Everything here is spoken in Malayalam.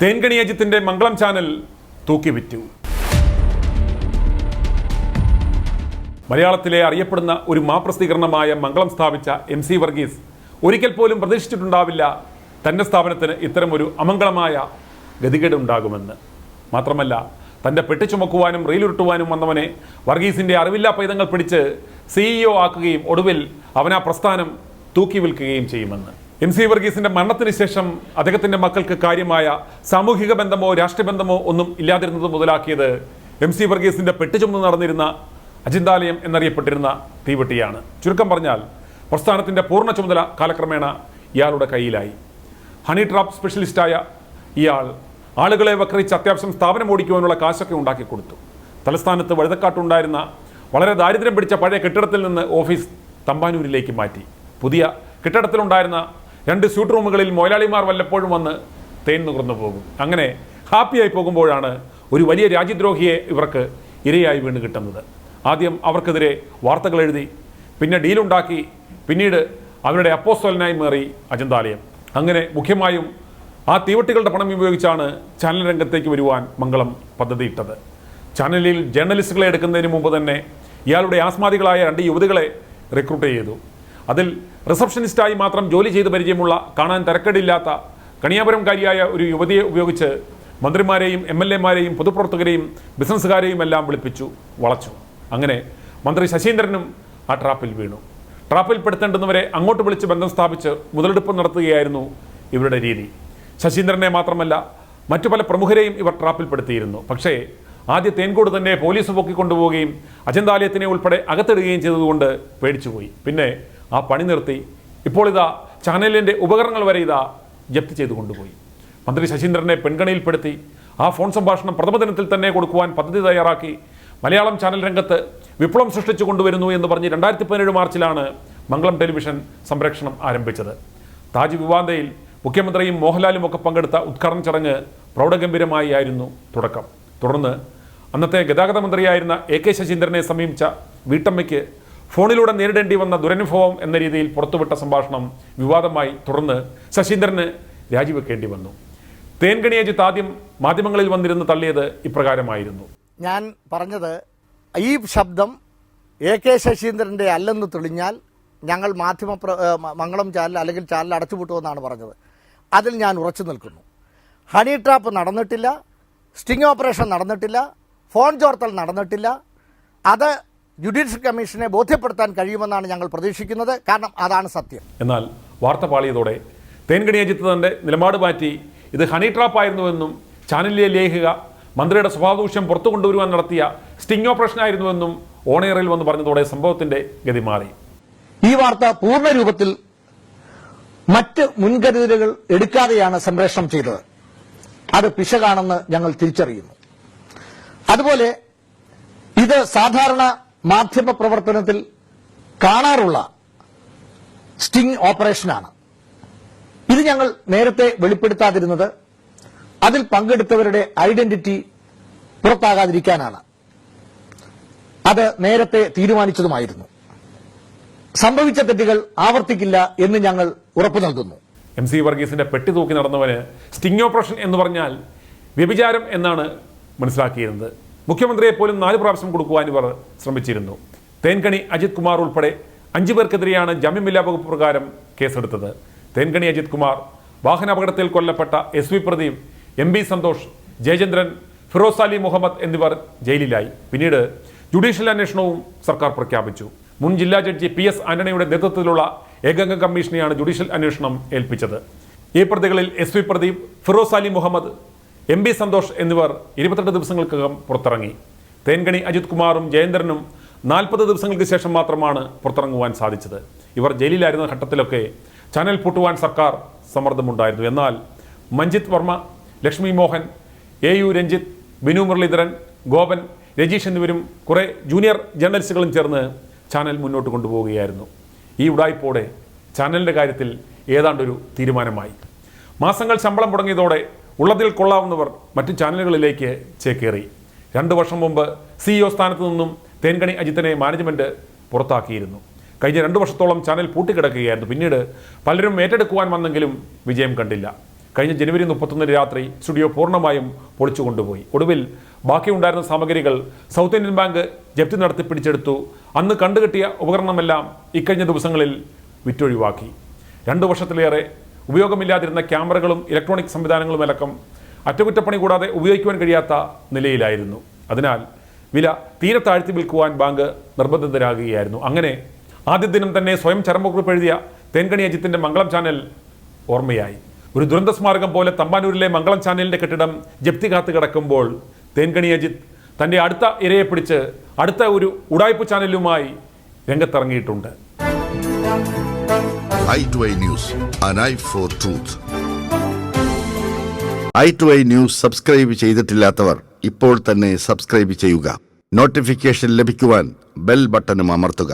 തേൻകണി അജിത്തിന്റെ മംഗളം ചാനൽ തൂക്കിവിറ്റു. മലയാളത്തിലെ അറിയപ്പെടുന്ന ഒരു മാപ്രസിദ്ധീകരണമായ മംഗളം സ്ഥാപിച്ച MC വർഗീസ് ഒരിക്കൽ പോലും പ്രതീക്ഷിച്ചിട്ടുണ്ടാവില്ല തൻ്റെ സ്ഥാപനത്തിന് ഇത്തരമൊരു അമംഗളമായ ഗതികേട് ഉണ്ടാകുമെന്ന്. മാത്രമല്ല, തൻ്റെ പെട്ടി ചുമക്കുവാനും റീലുരുട്ടുവാനും വന്നവനെ വർഗീസിൻ്റെ അറിവില്ലാ പൈതങ്ങൾ പിടിച്ച് CEO ആക്കുകയും ഒടുവിൽ അവനാ പ്രസ്ഥാനം തൂക്കി വിൽക്കുകയും ചെയ്യുമെന്ന്. MC വർഗീസിന്റെ മരണത്തിന് ശേഷം അദ്ദേഹത്തിന്റെ മക്കൾക്ക് കാര്യമായ സാമൂഹിക ബന്ധമോ രാഷ്ട്രീയ ബന്ധമോ ഒന്നും ഇല്ലാതിരുന്നത് മുതലാക്കിയത് MC വർഗീസിന്റെ പെട്ടി ചുമന്ന് നടന്നിരുന്ന അജിന്താലയം എന്നറിയപ്പെട്ടിരുന്ന തീവെട്ടിയാണ്. ചുരുക്കം പറഞ്ഞാൽ പ്രസ്ഥാനത്തിന്റെ പൂർണ്ണ ചുമതല കാലക്രമേണ ഇയാളുടെ കയ്യിലായി. ഹണി ട്രാപ്പ് സ്പെഷ്യലിസ്റ്റായ ഇയാൾ ആളുകളെ വക്രിച്ച് അത്യാവശ്യം സ്ഥാപനം ഓടിക്കുവാനുള്ള കാശൊക്കെ ഉണ്ടാക്കി കൊടുത്തു. തലസ്ഥാനത്ത് വഴുതക്കാട്ടുണ്ടായിരുന്ന വളരെ ദാരിദ്ര്യം പിടിച്ച പഴയ കെട്ടിടത്തിൽ നിന്ന് ഓഫീസ് തമ്പാനൂരിലേക്ക് മാറ്റി. പുതിയ കെട്ടിടത്തിലുണ്ടായിരുന്ന 2 സ്യൂട്ട് റൂമുകളിൽ മുതലാളിമാർ വല്ലപ്പോഴും വന്ന് തേൻ നുകർന്നു പോകും. അങ്ങനെ ഹാപ്പിയായി പോകുമ്പോഴാണ് ഒരു വലിയ രാജ്യദ്രോഹിയെ ഇവർക്ക് ഇരയായി വീണ് കിട്ടുന്നത്. ആദ്യം അവർക്കെതിരെ വാർത്തകൾ എഴുതി, പിന്നെ ഡീലുണ്ടാക്കി, പിന്നീട് അവരുടെ അപ്പോസ്തലനായി മാറി അജിന്താലയം. അങ്ങനെ മുഖ്യമായും ആ തീവട്ടികളുടെ പണം ഉപയോഗിച്ചാണ് ചാനൽ രംഗത്തേക്ക് വരുവാൻ മംഗളം പദ്ധതിയിട്ടത്. ചാനലിൽ ജേർണലിസ്റ്റുകളെ എടുക്കുന്നതിന് മുമ്പ് തന്നെ ഇയാളുടെ ആസ്മാദികളായ 2 യുവതികളെ റിക്രൂട്ട് ചെയ്തു. അതിൽ റിസപ്ഷനിസ്റ്റായി മാത്രം ജോലി ചെയ്ത് പരിചയമുള്ള, കാണാൻ തരക്കേടില്ലാത്ത കണിയാപുരംകാരിയായ ഒരു യുവതിയെ ഉപയോഗിച്ച് മന്ത്രിമാരെയും MLA-മാരെയും പൊതുപ്രവർത്തകരെയും ബിസിനസ്സുകാരെയും എല്ലാം വിളിപ്പിച്ചു, വളച്ചു. അങ്ങനെ മന്ത്രി ശശീന്ദ്രനും ആ ട്രാപ്പിൽ വീണു. ട്രാപ്പിൽ പെടുത്തേണ്ടുന്നവരെ അങ്ങോട്ട് വിളിച്ച് ബന്ധം സ്ഥാപിച്ച് മുതലെടുപ്പ് നടത്തുകയായിരുന്നു ഇവരുടെ രീതി. ശശീന്ദ്രനെ മാത്രമല്ല, മറ്റു പല പ്രമുഖരെയും ഇവർ ട്രാപ്പിൽപ്പെടുത്തിയിരുന്നു. പക്ഷേ ആദ്യ തേൻകൂട് തന്നെ പോലീസ് പൊക്കിക്കൊണ്ടുപോവുകയും അജിന്താലയത്തിനെ ഉൾപ്പെടെ അകത്തിടുകയും ചെയ്തതുകൊണ്ട് പേടിച്ചുപോയി. പിന്നെ ആ പണി നിർത്തി. ഇപ്പോൾ ഇതാ ചാനലിൻ്റെ ഉപകരണങ്ങൾ വരെ ഇതാ ജപ്തി ചെയ്തു കൊണ്ടുപോയി. മന്ത്രി ശശീന്ദ്രനെ പെൺകണിയിൽപ്പെടുത്തി ആ ഫോൺ സംഭാഷണം പ്രഥമ ദിനത്തിൽ തന്നെ കൊടുക്കുവാൻ പദ്ധതി തയ്യാറാക്കി മലയാളം ചാനൽ രംഗത്ത് വിപ്ലവം സൃഷ്ടിച്ചു കൊണ്ടുവരുന്നു എന്ന് പറഞ്ഞ് 2017 മാർച്ചിലാണ് മംഗളം ടെലിവിഷൻ സംപ്രേഷണം ആരംഭിച്ചത്. താജ് വിവാദയിൽ മുഖ്യമന്ത്രിയും മോഹൻലാലും ഒക്കെ പങ്കെടുത്ത ഉദ്ഘാടന ചടങ്ങ് പ്രൗഢഗംഭീരമായി ആയിരുന്നു തുടക്കം. തുടർന്ന് അന്നത്തെ ഗതാഗത മന്ത്രിയായിരുന്ന AK ശശീന്ദ്രനെ സമീപിച്ച വീട്ടമ്മയ്ക്ക് ഫോണിലൂടെ നേരിടേണ്ടി വന്ന ദുരനുഭവം എന്ന രീതിയിൽ പുറത്തുവിട്ട സംഭാഷണം വിവാദമായി. തുടർന്ന് ശശീന്ദ്രന് രാജിവെക്കേണ്ടി വന്നു. തേൻകണി അജിത്ത് ആദ്യം മാധ്യമങ്ങളിൽ വന്നിരുന്ന് തള്ളിയത് ഇപ്രകാരമായിരുന്നു. ഞാൻ പറഞ്ഞത്, ഈ ശബ്ദം AK ശശീന്ദ്രൻ്റെ അല്ലെന്ന് തെളിഞ്ഞാൽ ഞങ്ങൾ മംഗളം ചാനൽ അല്ലെങ്കിൽ ചാനൽ അടച്ചുപൂട്ടുമെന്നാണ് പറഞ്ഞത്. അതിൽ ഞാൻ ഉറച്ചു നിൽക്കുന്നു. ഹണി ട്രാപ്പ് നടന്നിട്ടില്ല, സ്റ്റിംഗ് ഓപ്പറേഷൻ നടന്നിട്ടില്ല, ഫോൺ ചോർത്തൽ നടന്നിട്ടില്ല. അത് ജുഡീഷ്യൽ കമ്മീഷനെ ബോധ്യപ്പെടുത്താൻ കഴിയുമെന്നാണ് ഞങ്ങൾ പ്രതീക്ഷിക്കുന്നത്. കാരണം അതാണ് സത്യം. എന്നാൽ വാർത്ത പാളിയതോടെ തേൻകണി അജിത്ത് തന്റെ നിലപാട് മാറ്റി ഇത് ഹണി ട്രാപ്പായിരുന്നുവെന്നും ചാനലിലെ ലേഖിക മന്ത്രിയുടെ സ്വഭാവദൂഷ്യം പുറത്തു കൊണ്ടുവരുവാൻ നടത്തിയ സ്റ്റിംഗ് ഓപ്പറേഷൻ ആയിരുന്നുവെന്നും ഓണെയറിൽ വന്ന് പറഞ്ഞതോടെ സംഭവത്തിന്റെ ഗതി മാറി. ഈ വാർത്ത പൂർണ്ണ രൂപത്തിൽ മറ്റ് മുൻകരുതലുകൾ എടുക്കാതെയാണ് സംപ്രേഷണം ചെയ്തത്. അത് പിശകാണെന്ന് ഞങ്ങൾ തിരിച്ചറിയുന്നു. അതുപോലെ ഇത് സാധാരണ മാധ്യമ പ്രവർത്തനത്തിൽ കാണാറുള്ള സ്റ്റിംഗ് ഓപ്പറേഷനാണ്. ഇത് ഞങ്ങൾ നേരത്തെ വെളിപ്പെടുത്താതിരുന്നത് അതിൽ പങ്കെടുത്തവരുടെ ഐഡന്റിറ്റി പുറത്താകാതിരിക്കാനാണ്. അത് നേരത്തെ തീരുമാനിച്ചതുമായിരുന്നു. സംഭവിച്ച തെറ്റുകൾ ആവർത്തിക്കില്ല എന്ന് ഞങ്ങൾ ഉറപ്പു നൽകുന്നു. MC വർഗീസിന്റെ പെട്ടി തൂക്കി നടന്നവന് സ്റ്റിംഗ് ഓപ്പറേഷൻ എന്ന് പറഞ്ഞാൽ വ്യഭിചാരം എന്നാണ് മനസ്സിലാക്കിയിരുന്നത്. മുഖ്യമന്ത്രിയെ പോലും 4 പ്രാവശ്യം കൊടുക്കുവാൻ ഇവർ ശ്രമിച്ചിരുന്നു. തേൻകണി അജിത് കുമാർ ഉൾപ്പെടെ 5 പേർക്കെതിരെയാണ് ജാമ്യമില്ലാ വകുപ്പ് പ്രകാരം കേസെടുത്തത്. തേൻകണി അജിത് കുമാർ, വാഹനാപകടത്തിൽ കൊല്ലപ്പെട്ട SV പ്രദീപ്, MB സന്തോഷ്, ജയചന്ദ്രൻ, ഫിറോസ് അലി മുഹമ്മദ് എന്നിവർ ജയിലിലായി. പിന്നീട് ജുഡീഷ്യൽ അന്വേഷണവും സർക്കാർ പ്രഖ്യാപിച്ചു. മുൻ ജില്ലാ ജഡ്ജി PS ആന്റണിയുടെ നേതൃത്വത്തിലുള്ള ഏകംഗ കമ്മീഷനെയാണ് ജുഡീഷ്യൽ അന്വേഷണം ഏൽപ്പിച്ചത്. ഈ പ്രതികളിൽ SV പ്രദീപ്, ഫിറോസ് അലി മുഹമ്മദ്, MB സന്തോഷ് എന്നിവർ 22 ദിവസങ്ങൾക്കകം പുറത്തിറങ്ങി. തേൻകണി അജിത് കുമാറും ജയേന്ദ്രനും 40 ദിവസങ്ങൾക്ക് ശേഷം മാത്രമാണ് പുറത്തിറങ്ങുവാൻ സാധിച്ചത്. ഇവർ ജയിലിലായിരുന്ന ഘട്ടത്തിലൊക്കെ ചാനൽ പൂട്ടുവാൻ സർക്കാർ സമ്മർദ്ദമുണ്ടായിരുന്നു. എന്നാൽ മഞ്ജിത് വർമ്മ, ലക്ഷ്മി മോഹൻ, AU രഞ്ജിത്ത്, ബിനു മുരളീധരൻ, ഗോപൻ, രജീഷ് എന്നിവരും കുറെ ജൂനിയർ ജേർണലിസ്റ്റുകളും ചേർന്ന് ചാനൽ മുന്നോട്ട് കൊണ്ടുപോവുകയായിരുന്നു. ഈ ഉടായ്പോടെ ചാനലിൻ്റെ കാര്യത്തിൽ ഏതാണ്ടൊരു തീരുമാനമായി. മാസങ്ങൾ ശമ്പളം മുടങ്ങിയതോടെ ഉള്ളതിൽ കൊള്ളാവുന്നവർ മറ്റു ചാനലുകളിലേക്ക് ചേക്കേറി. 2 വർഷം മുമ്പ് CEO സ്ഥാനത്ത് നിന്നും തേൻകണി അജിത്തിനെ മാനേജ്മെന്റ് പുറത്താക്കിയിരുന്നു. കഴിഞ്ഞ 2 വർഷത്തോളം ചാനൽ പൂട്ടിക്കിടക്കുകയായിരുന്നു. പിന്നീട് പലരും ഏറ്റെടുക്കുവാൻ വന്നെങ്കിലും വിജയം കണ്ടില്ല. കഴിഞ്ഞ ജനുവരി 31 രാത്രി സ്റ്റുഡിയോ പൂർണ്ണമായും പൊളിച്ചു കൊണ്ടുപോയി. ഒടുവിൽ ബാക്കിയുണ്ടായിരുന്ന സാമഗ്രികൾ സൗത്ത് ഇന്ത്യൻ ബാങ്ക് ജപ്തി നടത്തി പിടിച്ചെടുത്തു. അന്ന് കണ്ടുകെട്ടിയ ഉപകരണമെല്ലാം ഇക്കഴിഞ്ഞ ദിവസങ്ങളിൽ വിറ്റൊഴിവാക്കി. 2 വർഷത്തിലേറെ ഉപയോഗമില്ലാതിരുന്ന ക്യാമറകളും ഇലക്ട്രോണിക് സംവിധാനങ്ങളുമടക്കം അറ്റകുറ്റപ്പണി കൂടാതെ ഉപയോഗിക്കുവാൻ കഴിയാത്ത നിലയിലായിരുന്നു. അതിനാൽ വില തീരെ താഴ്ത്തി വിൽക്കുവാൻ ബാങ്ക് നിർബന്ധിതരാകുകയായിരുന്നു. അങ്ങനെ ആദ്യ ദിനം തന്നെ സ്വയം ചരമക്കുറിപ്പ് എഴുതിയ തേൻകണി അജിത്തിന്റെ മംഗളം ചാനൽ ഓർമ്മയായി. ഒരു ദുരന്ത സ്മാരകം പോലെ തമ്പാനൂരിലെ മംഗളം ചാനലിന്റെ കെട്ടിടം ജപ്തി കാത്ത് കിടക്കുമ്പോൾ തേൻകണി അജിത്ത് തന്റെ അടുത്ത ഇരയെ പിടിച്ച് അടുത്ത ഒരു ഉടായ്പ ചാനലുമായി രംഗത്തിറങ്ങിയിട്ടുണ്ട്. i2i News, an eye for truth. i2i News subscribe ചെയ്തിട്ടില്ലാത്തവർ ഇപ്പോൾ തന്നെ സബ്സ്ക്രൈബ് ചെയ്യുക. നോട്ടിഫിക്കേഷൻ ലഭിക്കുവാൻ ബെൽ ബട്ടണും അമർത്തുക.